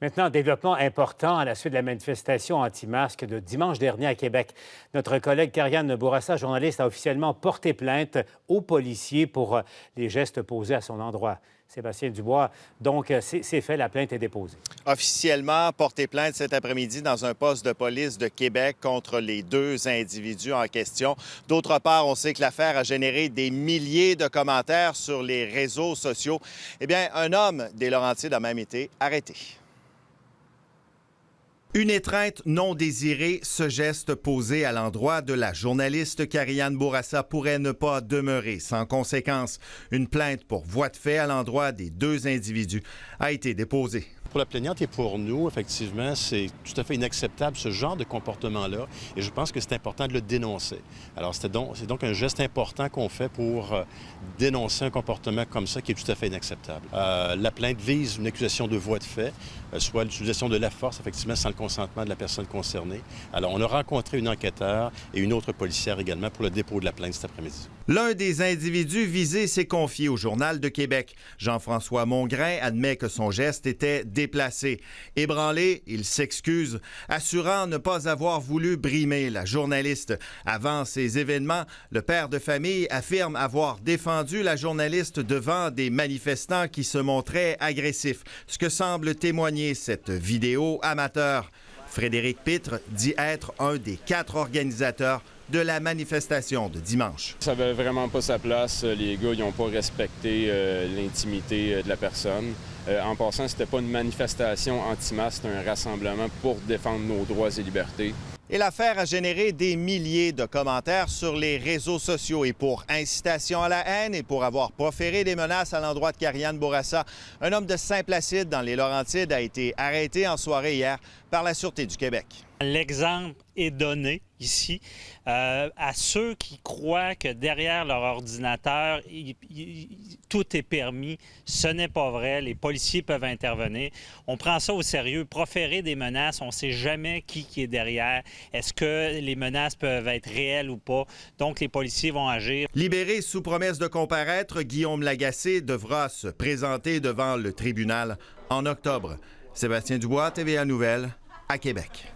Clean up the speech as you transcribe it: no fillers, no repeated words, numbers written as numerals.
Maintenant, développement important à la suite de la manifestation anti-masque de dimanche dernier à Québec. Notre collègue Kariane Bourassa, journaliste, a officiellement porté plainte aux policiers pour les gestes posés à son endroit. Sébastien Dubois, donc c'est fait, la plainte est déposée. Officiellement porté plainte cet après-midi dans un poste de police de Québec contre les deux individus en question. D'autre part, on sait que l'affaire a généré des milliers de commentaires sur les réseaux sociaux. Eh bien, un homme des Laurentides a même été arrêté. Une étreinte non désirée, ce geste posé à l'endroit de la journaliste Kariane Bourassa pourrait ne pas demeurer sans conséquence. Une plainte pour voie de fait à l'endroit des deux individus a été déposée. Pour la plaignante et pour nous, effectivement, c'est tout à fait inacceptable ce genre de comportement-là et je pense que c'est important de le dénoncer. Alors, c'est donc un geste important qu'on fait pour dénoncer un comportement comme ça qui est tout à fait inacceptable. La plainte vise une accusation de voie de fait, soit l'utilisation de la force, effectivement, sans le consentement de la personne concernée. Alors, on a rencontré une enquêteur et une autre policière également pour le dépôt de la plainte cet après-midi. L'un des individus visés s'est confié au Journal de Québec. Jean-François Mongrain admet que son geste était déplacé. Ébranlé, il s'excuse, assurant ne pas avoir voulu brimer la journaliste. Avant ces événements, le père de famille affirme avoir défendu la journaliste devant des manifestants qui se montraient agressifs, ce que semble témoigner cette vidéo amateur. Frédéric Pitre dit être un des 4 organisateurs de la manifestation de dimanche. Ça n'avait vraiment pas sa place. Les gars, ils n'ont pas respecté l'intimité de la personne. En passant, c'était pas une manifestation anti-masque, c'était un rassemblement pour défendre nos droits et libertés. Et l'affaire a généré des milliers de commentaires sur les réseaux sociaux. Et pour incitation à la haine et pour avoir proféré des menaces à l'endroit de Kariane Bourassa, un homme de Saint-Placide dans les Laurentides a été arrêté en soirée hier par la Sûreté du Québec. L'exemple est donné ici à ceux qui croient que derrière leur ordinateur, tout est permis. Ce n'est pas vrai. Les policiers peuvent intervenir. On prend ça au sérieux. Proférer des menaces, on ne sait jamais qui est derrière. Est-ce que les menaces peuvent être réelles ou pas? Donc, les policiers vont agir. Libéré sous promesse de comparaître, Guillaume Lagacé devra se présenter devant le tribunal en octobre. Sébastien Dubois, TVA Nouvelles, à Québec.